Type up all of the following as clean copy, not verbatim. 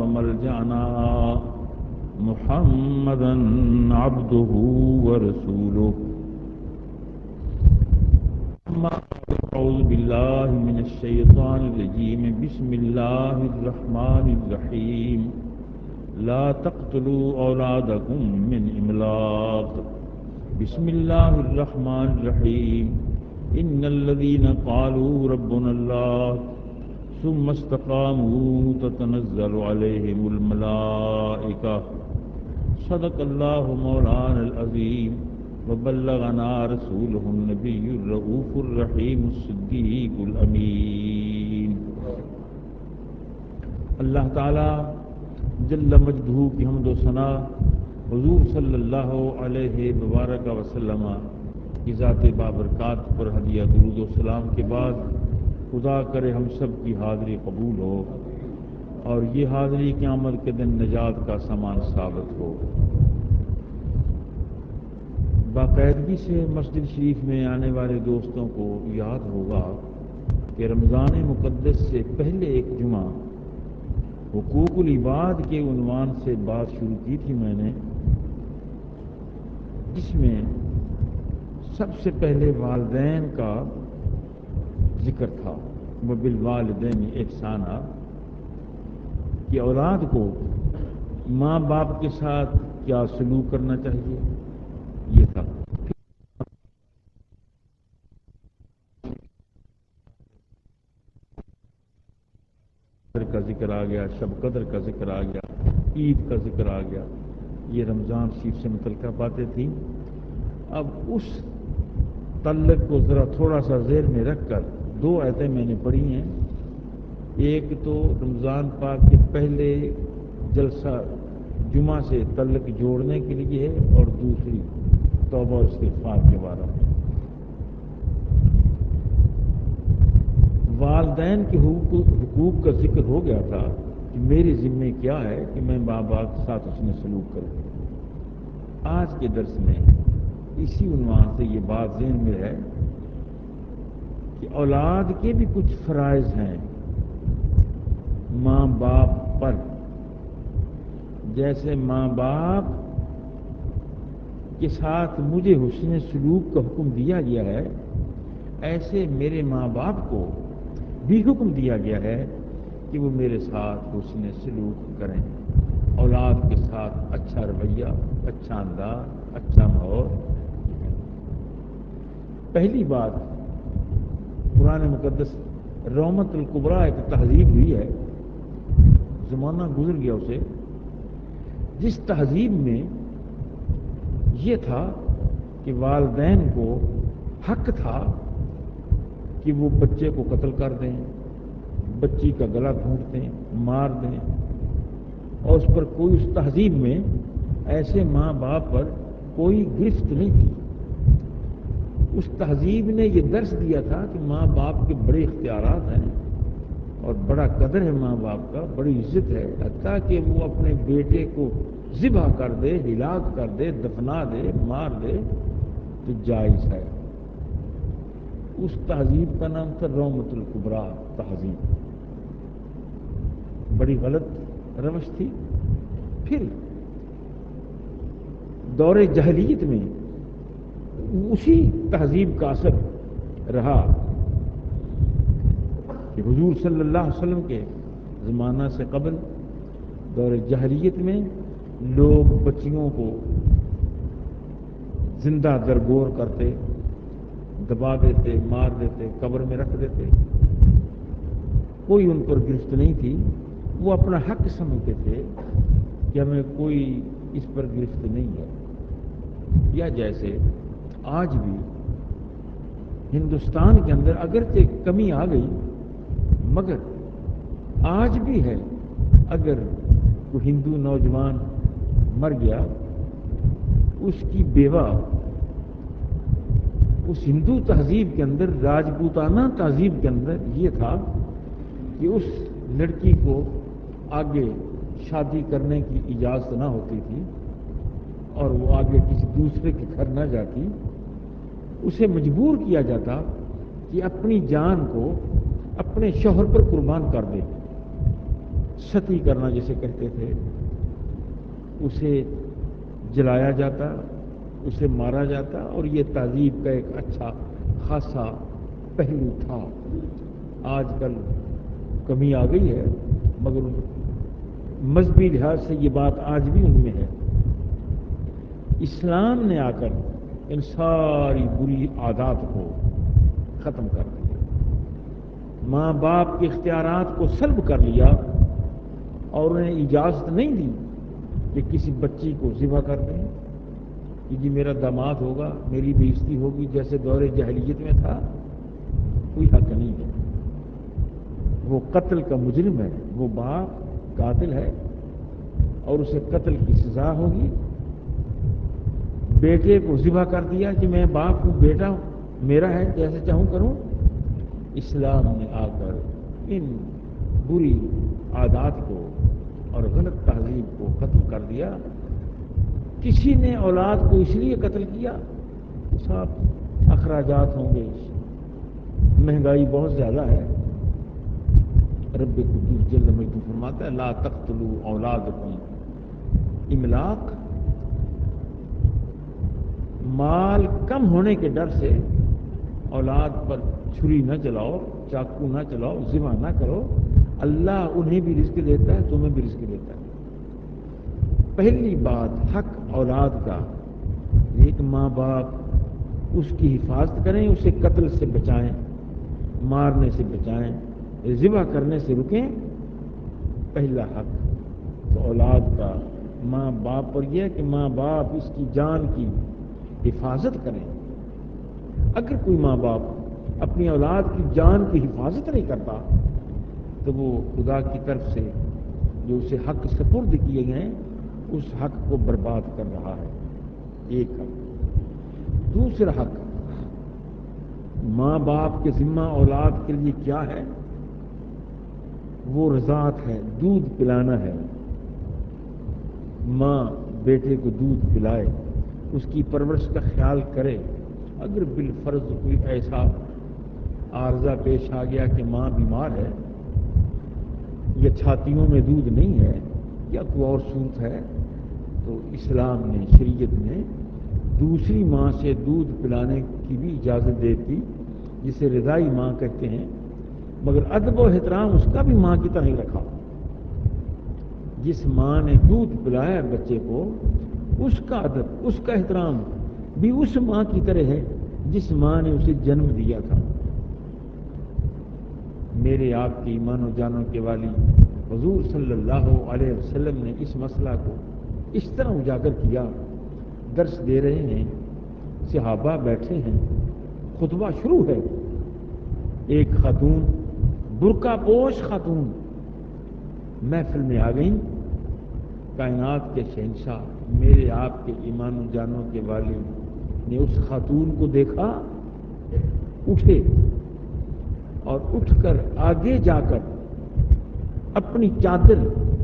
وملجأنا محمدا عبده ورسوله أعوذ بالله من الشيطان الرجيم بسم الله الرحمن الرحيم لا تقتلوا أولادكم من إملاق بسم الله الرحمن الرحيم إن الذين قالوا ربنا الله ثم استقاموا تتنزل عليهم الملائكة صدق الله مولانا العظيم وبلغنا رسوله النبي الرؤوف الرحيم الصديق الأمين. اللہ تعالی جل مجدہ کی حمد و ثنا حضور صلی اللہ علیہ وبارک وسلم کی ذات بابرکات پر ہدیہ درود و سلام کے بعد خدا کرے ہم سب کی حاضری قبول ہو اور یہ حاضری قیامت کے دن نجات کا سامان ثابت ہو. باقاعدگی سے مسجد شریف میں آنے والے دوستوں کو یاد ہوگا کہ رمضان مقدس سے پہلے ایک جمعہ حقوق العباد کے عنوان سے بات شروع کی تھی میں نے، جس میں سب سے پہلے والدین کا ذکر تھا. وبالوالدین احسانا، کہ اولاد کو ماں باپ کے ساتھ کیا سلوک کرنا چاہیے، یہ تھا. کا ذکر آ گیا، شب قدر کا ذکر آ گیا، عید کا ذکر آ گیا. یہ رمضان شریف سے متعلقہ باتیں تھیں. اب اس تعلق کو ذرا تھوڑا سا ذہن میں رکھ کر دو آیتیں میں نے پڑھی ہیں. ایک تو رمضان پاک کے پہلے جلسہ جمعہ سے تعلق جوڑنے کے لیے ہے اور دوسری توبہ اور استغفار کے بارے میں. والدین کے حقوق کا ذکر ہو گیا تھا کہ میرے ذمے کیا ہے کہ میں ماں باپ کے ساتھ اس میں سلوک کروں. آج کے درس میں اسی عنوان سے یہ بات ذہن میں ہے کہ اولاد کے بھی کچھ فرائض ہیں ماں باپ پر. جیسے ماں باپ کے ساتھ مجھے حسن سلوک کا حکم دیا گیا ہے، ایسے میرے ماں باپ کو بھی حکم دیا گیا ہے کہ وہ میرے ساتھ حسن سلوک کریں. اولاد کے ساتھ اچھا رویہ، اچھا انداز، اچھا ماحول. پہلی بات، قرآن مقدس رحمت الکبریٰ ایک تہذیب ہوئی ہے، زمانہ گزر گیا اسے، جس تہذیب میں یہ تھا کہ والدین کو حق تھا کہ وہ بچے کو قتل کر دیں، بچی کا گلا گھونٹ دیں، مار دیں، اور اس پر کوئی، اس تہذیب میں ایسے ماں باپ پر کوئی گرفت نہیں تھی. اس تہذیب نے یہ درس دیا تھا کہ ماں باپ کے بڑے اختیارات ہیں اور بڑا قدر ہے ماں باپ کا، بڑی عزت ہے. حتیٰ کہ وہ اپنے بیٹے کو ذبح کر دے، ہلاک کر دے، دفنا دے، مار دے تو جائز ہے. اس تہذیب کا نام تھا رحمت الکبریٰ تہذیب. بڑی غلط روش تھی. پھر دور جاہلیت میں اسی تہذیب کا اثر رہا کہ حضور صلی اللہ علیہ وسلم کے زمانہ سے قبل دور جاہلیت میں لوگ بچیوں کو زندہ درگور کرتے، دبا دیتے، مار دیتے، قبر میں رکھ دیتے. کوئی ان پر گرفت نہیں تھی. وہ اپنا حق سمجھتے تھے کہ ہمیں کوئی اس پر گرفت نہیں ہے. یا جیسے آج بھی ہندوستان کے اندر اگرچہ کمی آ گئی، مگر آج بھی ہے، اگر کوئی ہندو نوجوان مر گیا، اس کی بیوہ اس ہندو تہذیب کے اندر، راجپوتانہ تہذیب کے اندر یہ تھا کہ اس لڑکی کو آگے شادی کرنے کی اجازت نہ ہوتی تھی اور وہ آگے کسی دوسرے کے گھر نہ جاتی. اسے مجبور کیا جاتا کہ اپنی جان کو اپنے شوہر پر قربان کر دے. ستی کرنا جسے کہتے تھے، اسے جلایا جاتا، اسے مارا جاتا، اور یہ تہذیب کا ایک اچھا خاصا پہلو تھا۔ آج کل کمی آ گئی ہے، مگر مذہبی لحاظ سے یہ بات آج بھی ان میں ہے۔ اسلام نے آ کر ان ساری بری عادات کو ختم کر دیا، ماں باپ کے اختیارات کو سلب کر لیا، اور انہیں اجازت نہیں دی کہ کسی بچی کو ذبح کر دیں کہ جی میرا داماد ہوگا، میری بے عزتی ہوگی، جیسے دور جاہلیت میں تھا۔ کوئی حق نہیں ہے، وہ قتل کا مجرم ہے، وہ باپ قاتل ہے اور اسے قتل کی سزا ہوگی۔ بیٹے کو ذبح کر دیا کہ میں باپ ہوں، بیٹا میرا ہے، جیسے چاہوں کروں۔ اسلام نے آ کر ان بری عادات کو اور غلط تہذیب کو ختم کر دیا۔ کسی نے اولاد کو اس لیے قتل کیا، صاحب اخراجات ہوں گے، مہنگائی بہت زیادہ ہے۔ رب قدوس جل مجدہ فرماتا ہے لا تقتلوا اولادکم، املاق، مال کم ہونے کے ڈر سے اولاد پر چھری نہ چلاؤ، چاقو نہ چلاؤ، ذبح نہ کرو۔ اللہ انہیں بھی رزق دیتا ہے، تمہیں بھی رزق دیتا ہے۔ پہلی بات حق اولاد کا، ایک ماں باپ اس کی حفاظت کریں، اسے قتل سے بچائیں، مارنے سے بچائیں، ذبح کرنے سے رکیں۔ پہلا حق تو اولاد کا ماں باپ پر یہ ہے کہ ماں باپ اس کی جان کی حفاظت کریں۔ اگر کوئی ماں باپ اپنی اولاد کی جان کی حفاظت نہیں کرتا تو وہ خدا کی طرف سے جو اسے حق سپرد کیے گئے اس حق کو برباد کر رہا ہے۔ ایک حق۔ دوسرا حق ماں باپ کے ذمہ اولاد کے لیے کیا ہے؟ وہ رضاعت ہے، دودھ پلانا ہے۔ ماں بیٹے کو دودھ پلائے، اس کی پرورش کا خیال کرے۔ اگر بالفرض کوئی ایسا عارضہ پیش آ گیا کہ ماں بیمار ہے یا چھاتیوں میں دودھ نہیں ہے یا کوئی اور صورت ہے، تو اسلام نے، شریعت نے دوسری ماں سے دودھ پلانے کی بھی اجازت دیتی، جسے رضائی ماں کہتے ہیں، مگر ادب و احترام اس کا بھی ماں کی طرح ہی رکھا۔ جس ماں نے دودھ پلایا بچے کو، اس کا ادب، اس کا احترام بھی اس ماں کی طرح ہے جس ماں نے اسے جنم دیا تھا۔ میرے آپ کے ایمان و جانوں کے والی حضور صلی اللہ علیہ وسلم نے اس مسئلہ کو اس طرح اجاگر کیا۔ درس دے رہے ہیں، صحابہ بیٹھے ہیں، خطبہ شروع ہے، ایک خاتون، برقع پوش خاتون محفل میں آ گئیں۔ کائنات کے شہنشاہ میرے آپ کے ایمان و جانوں کے والی نے اس خاتون کو دیکھا، اٹھے اور اٹھ کر آگے جا کر اپنی چادر،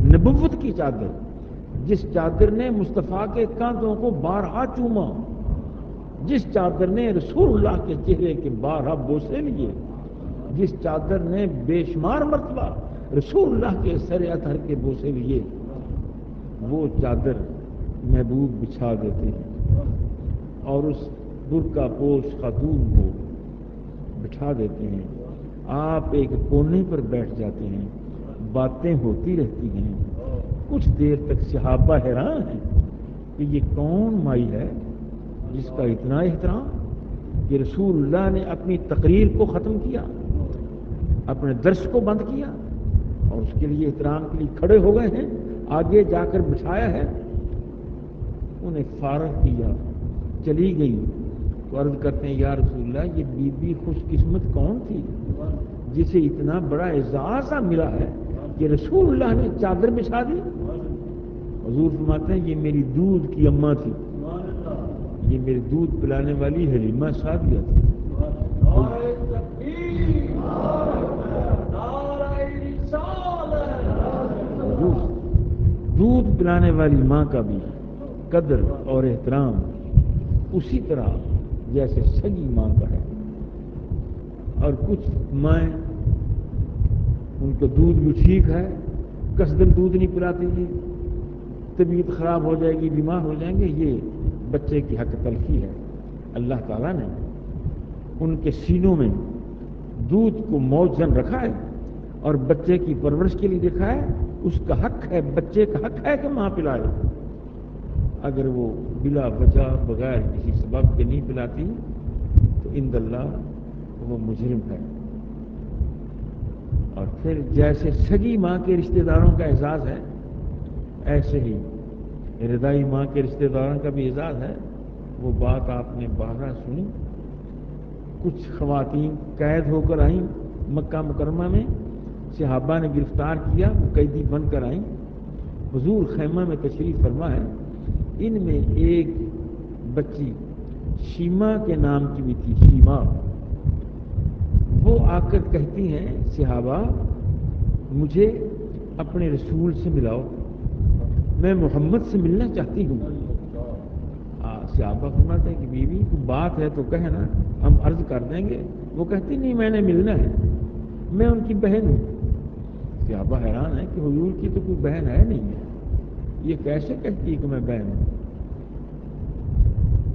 نبوت کی چادر، جس چادر نے مصطفیٰ کے کاندھوں کو بارہا چوما، جس چادر نے رسول اللہ کے چہرے کے بارہا بوسے لیے، جس چادر نے بے شمار مرتبہ رسول اللہ کے سر اطہر کے بوسے لیے، وہ چادر محبوب بچھا دیتے ہیں اور اس برقع پوش خاتون کو بٹھا دیتے ہیں۔ آپ ایک کونے پر بیٹھ جاتے ہیں، باتیں ہوتی رہتی ہیں۔ کچھ دیر تک صحابہ حیران ہیں کہ یہ کون مائی ہے جس کا اتنا احترام، کہ رسول اللہ نے اپنی تقریر کو ختم کیا، اپنے درس کو بند کیا اور اس کے لیے احترام کے لیے کھڑے ہو گئے ہیں، آگے جا کر بٹھایا ہے۔ انہیں فارغ کیا، چلی گئی تو عرض کرتے ہیں یا رسول اللہ، یہ بی بی خوش قسمت کون تھی جسے اتنا بڑا اعزاز ملا ہے کہ رسول اللہ نے چادر بچھا دی؟ حضور فرماتے ہیں یہ میری دودھ کی اماں تھی، یہ میری دودھ پلانے والی حلیمہ سعدیہ تھی۔ دودھ پلانے والی ماں کا بھی قدر اور احترام اسی طرح جیسے سگی ماں کا ہے۔ اور کچھ مائیں ان کو دودھ بھی ٹھیک ہے قصدن دودھ نہیں پلاتی جی، طبیعت خراب ہو جائے گی، بیمار ہو جائیں گے، یہ بچے کی حق تلفی ہے۔ اللہ تعالیٰ نے ان کے سینوں میں دودھ کو موزن رکھا ہے اور بچے کی پرورش کے لیے رکھا ہے، اس کا حق ہے، بچے کا حق ہے کہ ماں پلائے۔ اگر وہ بلا وجہ بغیر کسی سبب کے نہیں پلاتی تو عند اللہ وہ مجرم ہے۔ اور پھر جیسے سگی ماں کے رشتہ داروں کا اعزاز ہے، ایسے ہی رضائی ماں کے رشتہ داروں کا بھی اعزاز ہے۔ وہ بات آپ نے بارہا سنی، کچھ خواتین قید ہو کر آئیں مکہ مکرمہ میں، صحابہ نے گرفتار کیا، وہ قیدی بن کر آئیں، حضور خیمہ میں تشریف فرما ہے۔ ان میں ایک بچی شیما کے نام کی بھی تھی، شیما۔ وہ آ کر کہتی ہیں صحابہ مجھے اپنے رسول سے ملاؤ، میں محمد سے ملنا چاہتی ہوں۔ صحابہ فرماتے ہیں کہ بیوی کوئی بات ہے تو کہنا، ہم عرض کر دیں گے۔ وہ کہتی نہیں میں نے ملنا ہے، میں ان کی بہن ہوں۔ صحابہ حیران ہے کہ حضور کی تو کوئی بہن ہے نہیں ہے، یہ کیسے کہتی ہے کہ میں بہن ہوں؟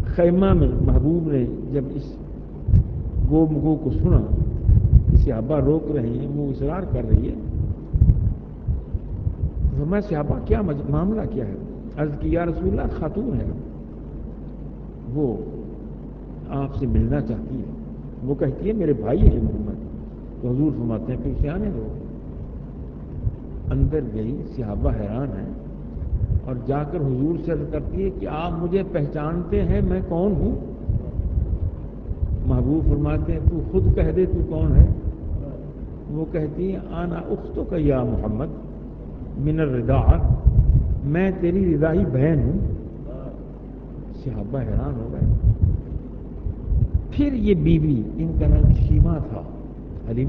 خیمہ میں محبوب نے جب اس گو مگو کو سنا کہ صحابہ روک رہے ہیں، وہ اصرار کر رہی ہے، تو میں صحابہ کیا معاملہ کیا ہے؟ عرض کی یا رسول اللہ خاتون ہے، وہ آپ سے ملنا چاہتی ہے۔ وہ کہتی ہے میرے بھائی ہیں محمد۔ تو حضور فرماتے ہیں کہ اسے آنے دو۔ اندر گئی، صحابہ حیران ہیں اور جا کر حضور سے عرض کرتی ہے کہ آپ مجھے پہچانتے ہیں میں کون ہوں؟ محبوب فرماتے ہیں تو خود کہہ دے تو کون ہے؟ وہ کہتی ہے انا اختک یا محمد من الرضاعہ، میں تیری رضاعی بہن ہوں۔ صحابہ حیران ہو گئے۔ پھر یہ بیوی، ان کا نام شیما تھا، حلیمہ